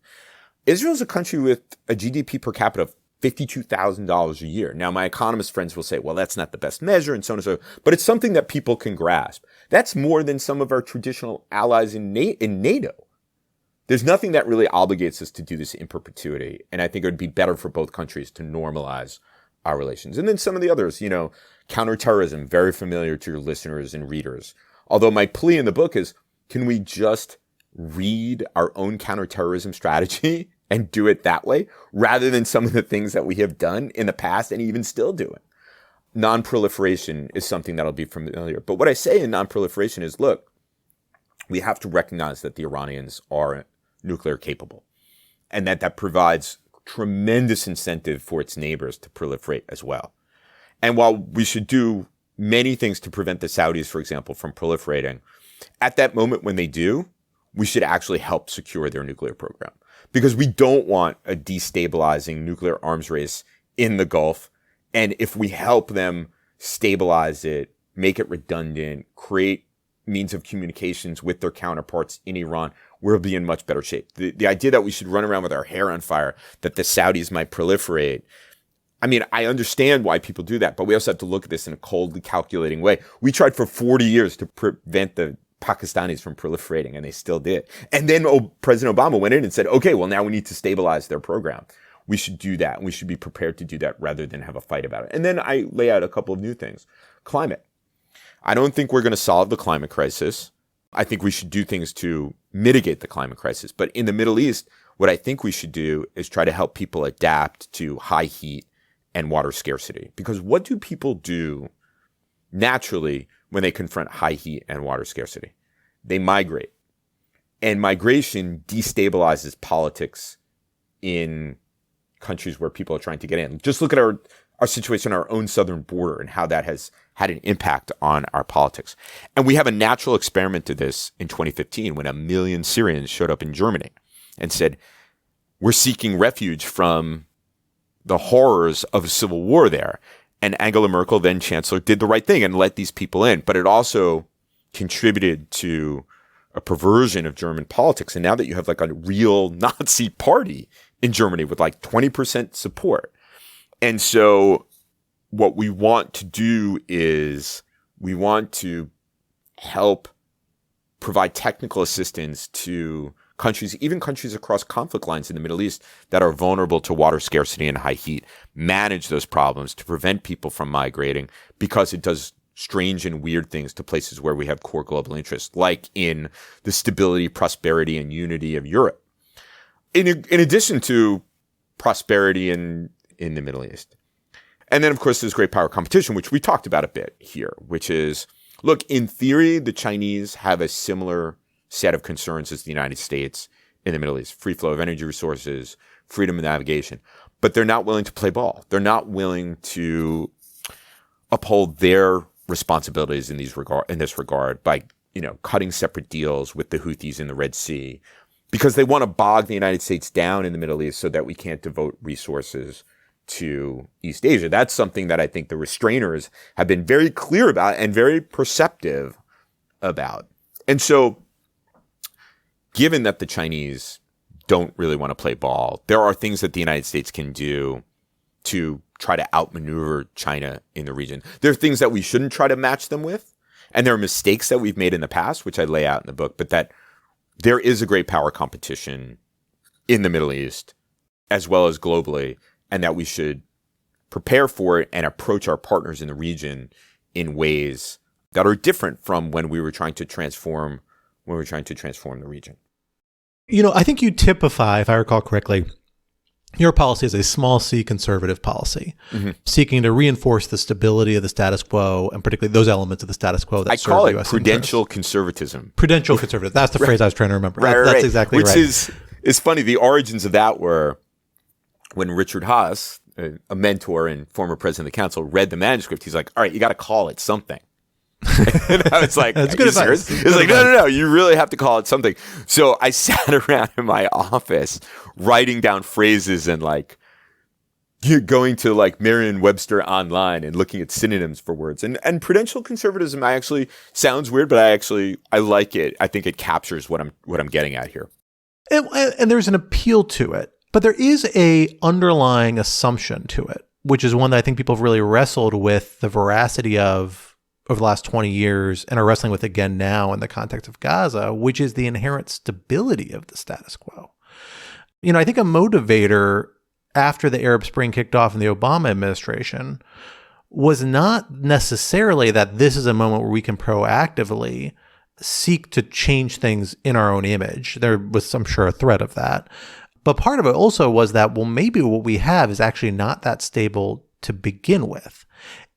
Israel is a country with a GDP per capita of $52,000 a year. Now, my economist friends will say, well, that's not the best measure and so on and so forth, but it's something that people can grasp. That's more than some of our traditional allies in NATO. There's nothing that really obligates us to do this in perpetuity. And I think it would be better for both countries to normalize our relations. And then some of the others, counterterrorism, very familiar to your listeners and readers. Although my plea in the book is, can we just read our own counterterrorism strategy and do it that way, rather than some of the things that we have done in the past and even still doing? Non-proliferation is something that'll be familiar. But what I say in non-proliferation is, look, we have to recognize that the Iranians are nuclear capable, and that provides tremendous incentive for its neighbors to proliferate as well. And while we should do many things to prevent the Saudis, for example, from proliferating, at that moment when they do, we should actually help secure their nuclear program, because we don't want a destabilizing nuclear arms race in the Gulf. And if we help them stabilize it, make it redundant, create means of communications with their counterparts in Iran, we'll be in much better shape. The idea that we should run around with our hair on fire, that the Saudis might proliferate, I mean, I understand why people do that, but we also have to look at this in a coldly calculating way. We tried for 40 years to prevent the Pakistanis from proliferating, and they still did. And then President Obama went in and said, okay, well, now we need to stabilize their program. We should do that, and we should be prepared to do that rather than have a fight about it. And then I lay out a couple of new things. Climate. I don't think we're going to solve the climate crisis. I think we should do things to mitigate the climate crisis. But in the Middle East, what I think we should do is try to help people adapt to high heat and water scarcity. Because what do people do naturally when they confront high heat and water scarcity? They migrate. And migration destabilizes politics in countries where people are trying to get in. Just look at our situation on our own southern border and how that has had an impact on our politics. And we have a natural experiment to this in 2015 when 1 million Syrians showed up in Germany and said, we're seeking refuge from the horrors of a civil war there. And Angela Merkel, then chancellor, did the right thing and let these people in. But it also contributed to a perversion of German politics. And now that you have like a real Nazi party in Germany with like 20% support. And so what we want to do is we want to help provide technical assistance to countries, even countries across conflict lines in the Middle East that are vulnerable to water scarcity and high heat, manage those problems to prevent people from migrating, because it does strange and weird things to places where we have core global interests, like in the stability, prosperity, and unity of Europe. In addition to prosperity in the Middle East. And then, of course, there's great power competition, which we talked about a bit here, which is, look, in theory, the Chinese have a similar set of concerns as the United States in the Middle East: free flow of energy resources, freedom of navigation. But they're not willing to play ball. They're not willing to uphold their responsibilities in this regard by, cutting separate deals with the Houthis in the Red Sea, because they want to bog the United States down in the Middle East so that we can't devote resources to East Asia. That's something that I think the restrainers have been very clear about and very perceptive about. And so, given that the Chinese don't really want to play ball. There are things that the United States can do to try to outmaneuver China in the region. There are things that we shouldn't try to match them with. And there are mistakes that we've made in the past, which I lay out in the book, but that there is a great power competition in the Middle East as well as globally, and that we should prepare for it and approach our partners in the region in ways that are different from when we were trying to transform the region. I think you typify, if I recall correctly, your policy is a small c conservative policy, seeking to reinforce the stability of the status quo, and particularly those elements of the status quo that I serve call it U.S. prudential interests. conservatism. Prudential conservative. That's the phrase I was trying to remember. Right. That's exactly right. Which is funny. The origins of that were when Richard Haas, a mentor and former president of the council, read the manuscript. He's like, all right, you got to call it something. And I was like, that's good advice. It's like, no, you really have to call it something. So I sat around in my office writing down phrases and like going to like Merriam-Webster online and looking at synonyms for words. And prudential conservatism actually sounds weird, but I like it. I think it captures what I'm getting at here. And there's an appeal to it, but there is a underlying assumption to it, which is one that I think people have really wrestled with the veracity of over the last 20 years and are wrestling with again now in the context of Gaza, which is the inherent stability of the status quo. I think a motivator after the Arab Spring kicked off in the Obama administration was not necessarily that this is a moment where we can proactively seek to change things in our own image. There was, I'm sure, a threat of that. But part of it also was that, well, maybe what we have is actually not that stable to begin with.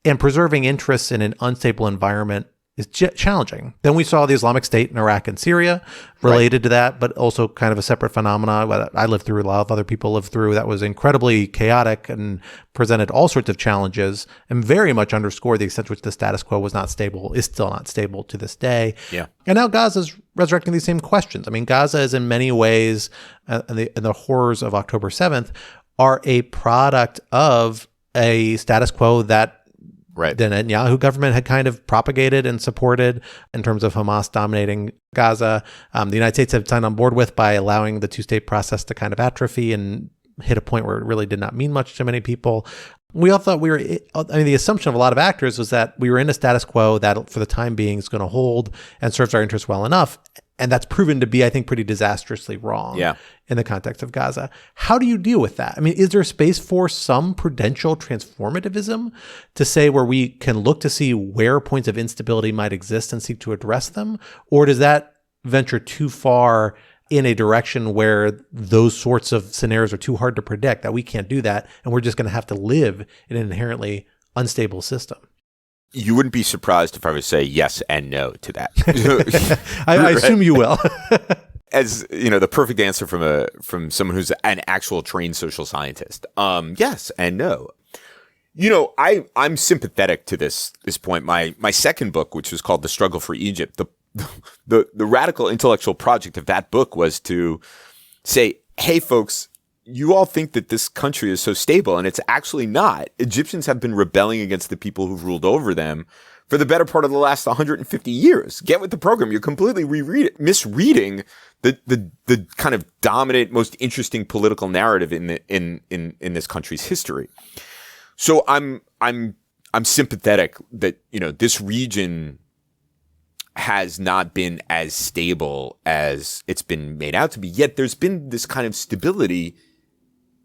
And preserving interests in an unstable environment is challenging. Then we saw the Islamic State in Iraq and Syria related to that, but also kind of a separate phenomenon that I lived through, a lot of other people lived through, that was incredibly chaotic and presented all sorts of challenges and very much underscored the extent to which the status quo was not stable, is still not stable to this day. Yeah. And now Gaza's resurrecting these same questions. I mean, Gaza is in many ways, and the horrors of October 7th are a product of a status quo that the Netanyahu government had kind of propagated and supported in terms of Hamas dominating Gaza. The United States have signed on board with by allowing the two-state process to kind of atrophy and hit a point where it really did not mean much to many people. We all thought the assumption of a lot of actors was that we were in a status quo that for the time being is going to hold and serves our interests well enough. And that's proven to be, I think, pretty disastrously wrong in the context of Gaza. How do you deal with that? I mean, is there space for some prudential transformativism to say where we can look to see where points of instability might exist and seek to address them? Or does that venture too far in a direction where those sorts of scenarios are too hard to predict, that we can't do that, and we're just going to have to live in an inherently unstable system? You wouldn't be surprised if I would say yes and no to that. I assume you will. As the perfect answer from someone who's an actual trained social scientist. Yes and no. I'm sympathetic to this point. My second book, which was called The Struggle for Egypt, the radical intellectual project of that book was to say, hey folks, you all think that this country is so stable, and it's actually not. Egyptians have been rebelling against the people who've ruled over them for the better part of the last 150 years. Get with the program. You're completely misreading the kind of dominant, most interesting political narrative in this country's history. So I'm sympathetic that this region has not been as stable as it's been made out to be. Yet there's been this kind of stability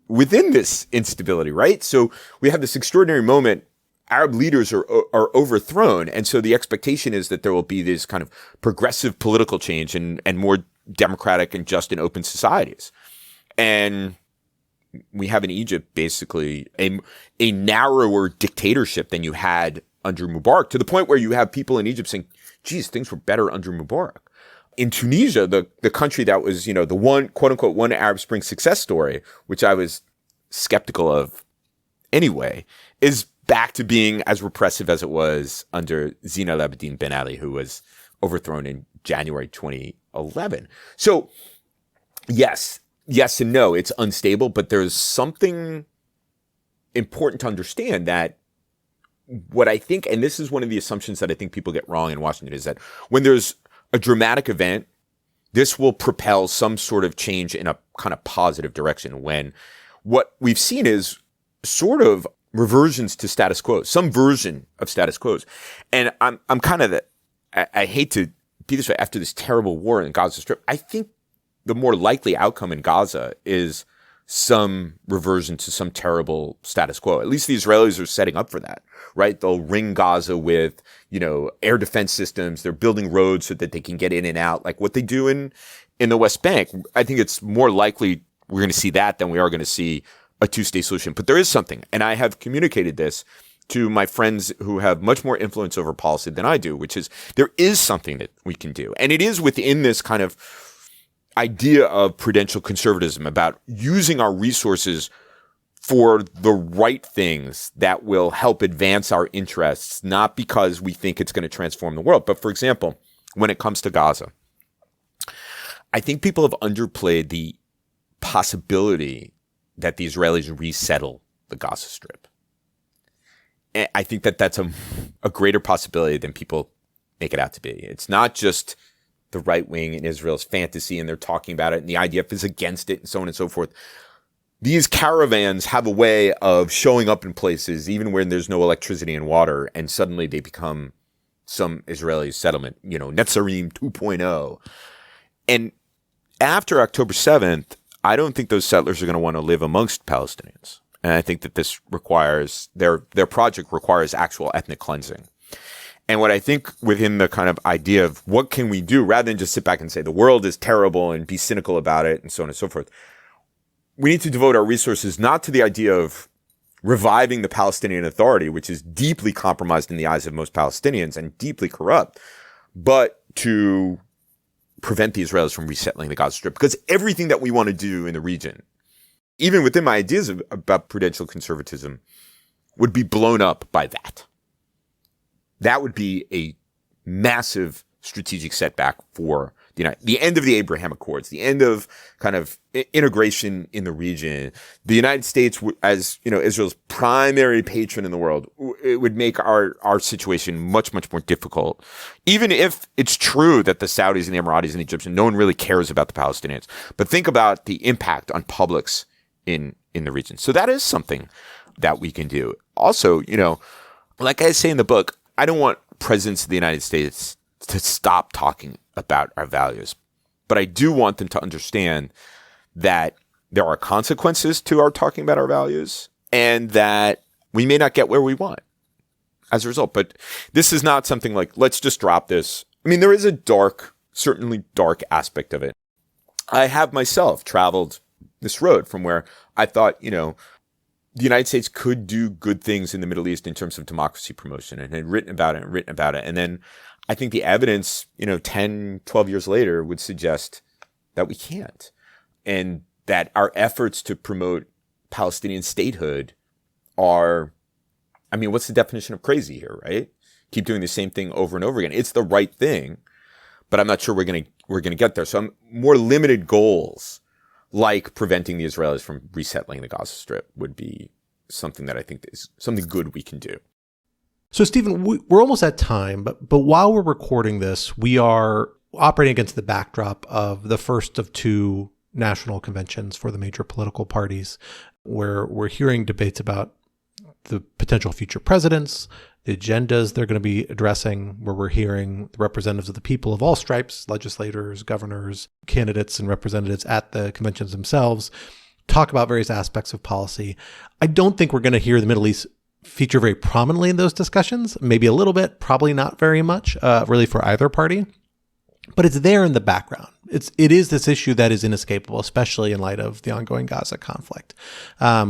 within this instability, right? So we have this extraordinary moment. Arab leaders are overthrown. And so the expectation is that there will be this kind of progressive political change and more democratic and just and open societies. And we have in Egypt basically a narrower dictatorship than you had under Mubarak, to the point where you have people in Egypt saying, geez, things were better under Mubarak. In Tunisia, the country that was, the one, quote unquote, one Arab Spring success story, which I was skeptical of anyway, is back to being as repressive as it was under Zine El Abidine Ben Ali, who was overthrown in January 2011. So yes and no, it's unstable, but there's something important to understand that what I think, and this is one of the assumptions that I think people get wrong in Washington, is that when there's a dramatic event this will propel some sort of change in a kind of positive direction, when what we've seen is sort of reversions to status quo, some version of status quo. And I'm kind of I hate to be this way after this terrible war in Gaza Strip. I think the more likely outcome in Gaza is some reversion to some terrible status quo. At least the Israelis are setting up for that, right? They'll ring Gaza with, air defense systems. They're building roads so that they can get in and out, like what they do in the West Bank. I think it's more likely we're going to see that than we are going to see a two-state solution. But there is something, and I have communicated this to my friends who have much more influence over policy than I do, which is there is something that we can do. And it is within this kind of idea of prudential conservatism, about using our resources for the right things that will help advance our interests, not because we think it's going to transform the world. But for example, when it comes to Gaza, I think people have underplayed the possibility that the Israelis resettle the Gaza Strip. And I think that that's a greater possibility than people make it out to be. It's not just the right wing in Israel's fantasy and they're talking about it and the IDF is against it and so on and so forth. These caravans have a way of showing up in places even when there's no electricity and water, and suddenly they become some Israeli settlement, Netzarim 2.0. And after October 7th, I don't think those settlers are going to want to live amongst Palestinians. And I think that this requires, their project requires actual ethnic cleansing. And what I think within the kind of idea of what can we do, rather than just sit back and say the world is terrible and be cynical about it and so on and so forth, we need to devote our resources not to the idea of reviving the Palestinian Authority, which is deeply compromised in the eyes of most Palestinians and deeply corrupt, but to prevent the Israelis from resettling the Gaza Strip. Because everything that we want to do in the region, even within my ideas about prudential conservatism, would be blown up by that. That would be a massive strategic setback for the end of the Abraham Accords, the end of kind of integration in the region. The United States, as Israel's primary patron in the world, it would make our situation much, much more difficult. Even if it's true that the Saudis and the Emiratis and the Egyptians, no one really cares about the Palestinians. But think about the impact on publics in the region. So that is something that we can do. Also, like I say in the book, I don't want presidents of the United States to stop talking about our values, but I do want them to understand that there are consequences to our talking about our values and that we may not get where we want as a result. But this is not something like, let's just drop this. I mean, there is a certainly dark aspect of it. I have myself traveled this road from where I thought, the United States could do good things in the Middle East in terms of democracy promotion, and had written about it. And then I think the evidence, 10, 12 years later would suggest that we can't. And that our efforts to promote Palestinian statehood are, what's the definition of crazy here, right? Keep doing the same thing over and over again. It's the right thing, but I'm not sure we're going to get there. So more limited goals, like preventing the Israelis from resettling the Gaza Strip, would be something that I think is something good we can do. So, Stephen, we're almost at time, but while we're recording this, we are operating against the backdrop of the first of two national conventions for the major political parties, where we're hearing debates about the potential future presidents, the agendas they're going to be addressing, where we're hearing the representatives of the people of all stripes, legislators, governors, candidates, and representatives at the conventions themselves, talk about various aspects of policy. I don't think we're going to hear the Middle East feature very prominently in those discussions, maybe a little bit, probably not very much, really for either party, but it's there in the background. It is this issue that is inescapable, especially in light of the ongoing Gaza conflict,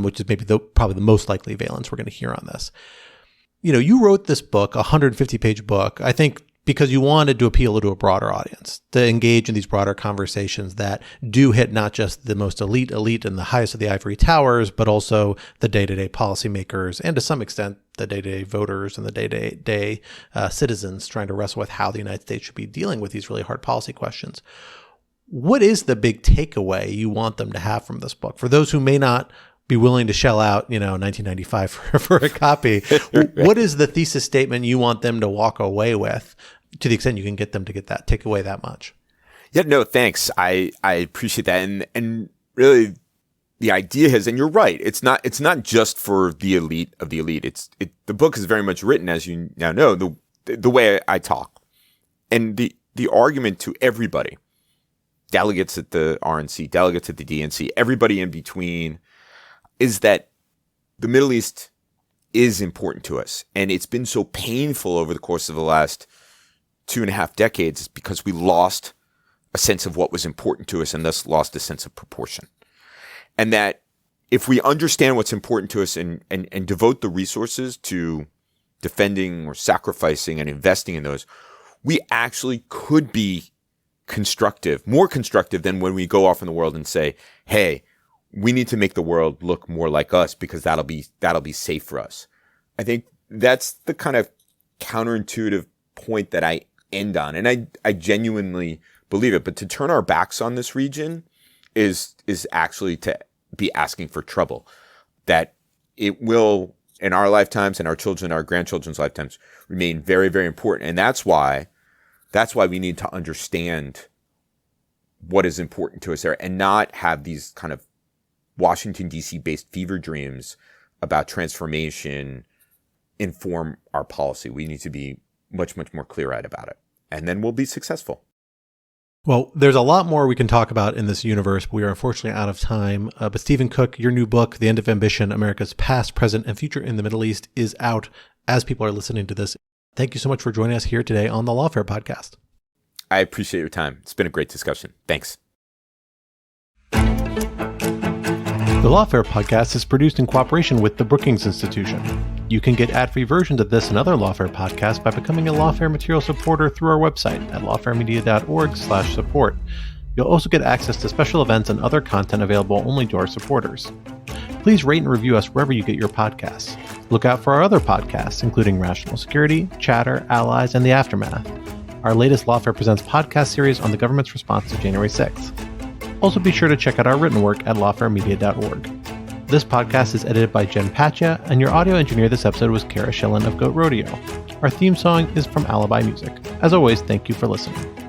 which is maybe probably the most likely valence we're going to hear on this. You wrote this book, a 150-page book, I think because you wanted to appeal to a broader audience, to engage in these broader conversations that do hit not just the most elite and the highest of the ivory towers, but also the day-to-day policymakers and to some extent the day-to-day voters and the day-to-day citizens trying to wrestle with how the United States should be dealing with these really hard policy questions. What is the big takeaway you want them to have from this book? For those who may not be willing to shell out, $19.95 for a copy. What is the thesis statement you want them to walk away with, to the extent you can get them to take away that much? Yeah, no, thanks. I appreciate that. And really the idea is, and you're right, it's not just for the elite of the elite. The book is very much written, as you now know, the way I talk. And the argument to everybody, delegates at the RNC, delegates at the DNC, everybody in between, is that the Middle East is important to us. And it's been so painful over the course of the last 2.5 decades because we lost a sense of what was important to us and thus lost a sense of proportion. And that if we understand what's important to us and devote the resources to defending or sacrificing and investing in those, we actually could be more constructive than when we go off in the world and say, hey, we need to make the world look more like us because that'll be safe for us. I think that's the kind of counterintuitive point that I end on. And I genuinely believe it. But to turn our backs on this region is actually to be asking for trouble. That it will, in our lifetimes and our grandchildren's lifetimes, remain very, very important. And that's why we need to understand what is important to us there and not have these kind of Washington, D.C. based fever dreams about transformation inform our policy. We need to be much, much more clear-eyed about it. And then we'll be successful. Well, there's a lot more we can talk about in this universe, but we are unfortunately out of time. But Stephen Cook, your new book, The End of Ambition, America's Past, Present, and Future in the Middle East, is out as people are listening to this. Thank you so much for joining us here today on the Lawfare podcast. I appreciate your time. It's been a great discussion. Thanks. The Lawfare podcast is produced in cooperation with the Brookings Institution. You can get ad-free versions of this and other Lawfare podcasts by becoming a Lawfare material supporter through our website at lawfaremedia.org/support. You'll also get access to special events and other content available only to our supporters. Please rate and review us wherever you get your podcasts. Look out for our other podcasts, including Rational Security, Chatter, Allies, and The Aftermath, our latest Lawfare Presents podcast series on the government's response to January 6th. Also be sure to check out our written work at lawfaremedia.org. This podcast is edited by Jen Patja, and your audio engineer this episode was Kara Schillen of Goat Rodeo. Our theme song is from Alibi Music. As always, thank you for listening.